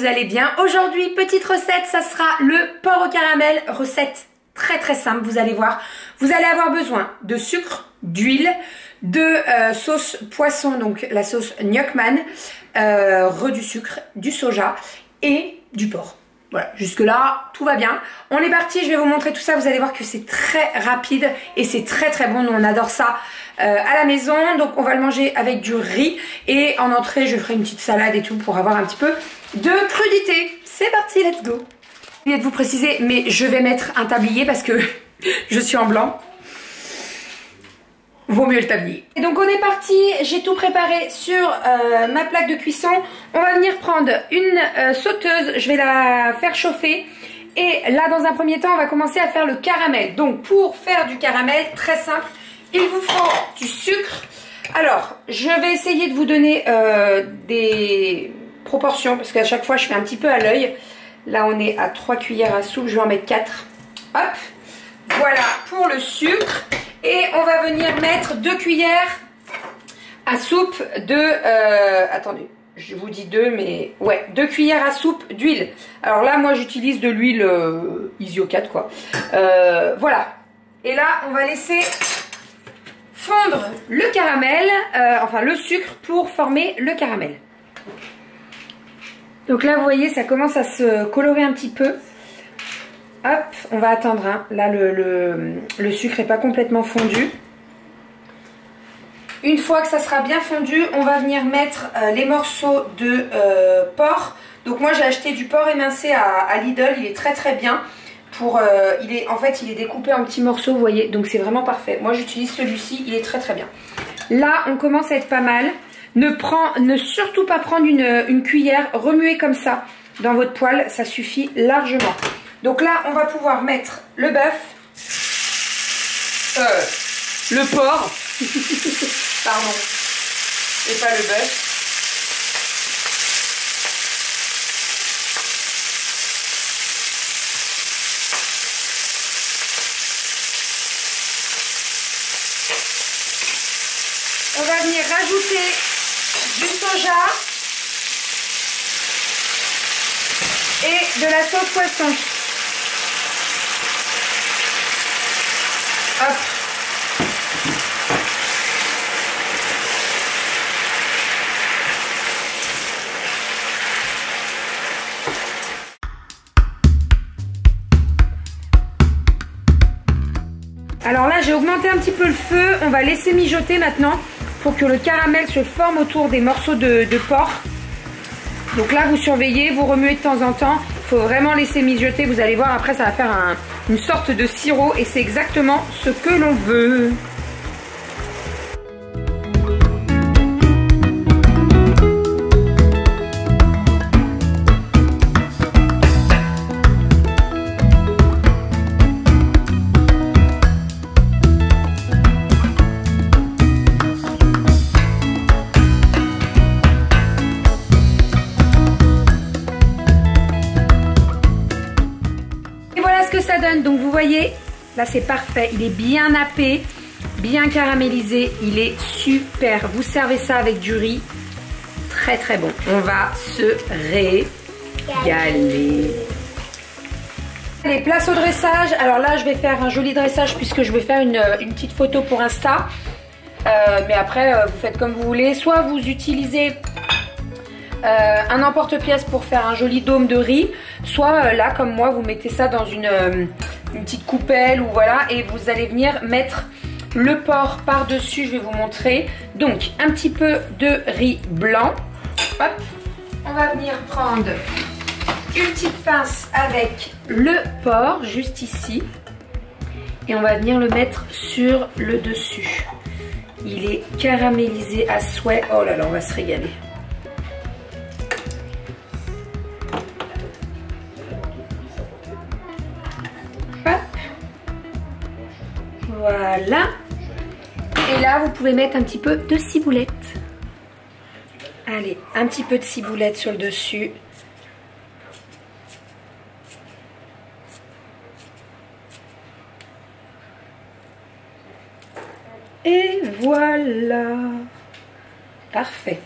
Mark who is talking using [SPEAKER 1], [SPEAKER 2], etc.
[SPEAKER 1] vous allez bien. Aujourd'hui, petite recette, ça sera le porc au caramel. Recette très simple, vous allez voir. Vous allez avoir besoin de sucre, d'huile, de sauce poisson, donc la sauce Gnocchman, du sucre, du soja et du porc. Voilà, jusque là, tout va bien. On est parti, je vais vous montrer tout ça. Vous allez voir que c'est très rapide et c'est très bon. Nous, on adore ça à la maison. Donc, on va le manger avec du riz. Et en entrée, je ferai une petite salade et tout pour avoir un petit peu de crudité. C'est parti, let's go. Je vais vous préciser, mais je vais mettre un tablier parce que je suis en blanc. Vaut mieux le tablier. Et donc on est parti, j'ai tout préparé sur ma plaque de cuisson. On va venir prendre une sauteuse, je vais la faire chauffer. Et là dans un premier temps on va commencer à faire le caramel. Donc pour faire du caramel, très simple, il vous faut du sucre. Alors je vais essayer de vous donner des proportions parce qu'à chaque fois je fais un petit peu à l'œil. Là on est à 3 cuillères à soupe, je vais en mettre 4. Hop, voilà pour le sucre. Et on va venir mettre 2 cuillères à soupe de... attendez, je vous dis 2, mais... Ouais, 2 cuillères à soupe d'huile. Alors là, moi, j'utilise de l'huile Isio 4, quoi. Voilà. Et là, on va laisser fondre le caramel, enfin le sucre, pour former le caramel. Donc là, vous voyez, ça commence à se colorer un petit peu. Hop, on va attendre, hein. Là le sucre n'est pas complètement fondu. Une fois que ça sera bien fondu, on va venir mettre les morceaux de porc. Donc moi j'ai acheté du porc émincé à Lidl, il est très bien. En fait il est découpé en petits morceaux, vous voyez, donc c'est vraiment parfait. Moi j'utilise celui-ci, il est très bien. Là on commence à être pas mal. Ne surtout pas prendre une cuillère, remuer comme ça dans votre poêle, ça suffit largement. Donc là, on va pouvoir mettre le bœuf, le porc, pardon, et pas le bœuf. On va venir rajouter du soja et de la sauce poisson. Hop. Alors là j'ai augmenté un petit peu le feu, on va laisser mijoter maintenant pour que le caramel se forme autour des morceaux de porc. Donc là vous surveillez, vous remuez de temps en temps, il faut vraiment laisser mijoter, vous allez voir après ça va faire une sorte de sirop et c'est exactement ce que l'on veut. Ça donne, donc vous voyez là c'est parfait, il est bien nappé, bien caramélisé, il est super. Vous servez ça avec du riz, très bon, on va se régaler. Allez, place au dressage. Alors là je vais faire un joli dressage puisque je vais faire une petite photo pour Insta, mais après vous faites comme vous voulez, soit vous utilisez un emporte-pièce pour faire un joli dôme de riz, soit là comme moi vous mettez ça dans une petite coupelle ou voilà, et vous allez venir mettre le porc par dessus. Je vais vous montrer. Donc un petit peu de riz blanc. Hop, on va venir prendre une petite pince avec le porc juste ici et on va venir le mettre sur le dessus. Il est caramélisé à souhait. Oh là là, on va se régaler. Voilà. Et là, vous pouvez mettre un petit peu de ciboulette. Allez, un petit peu de ciboulette sur le dessus. Et voilà. Parfait.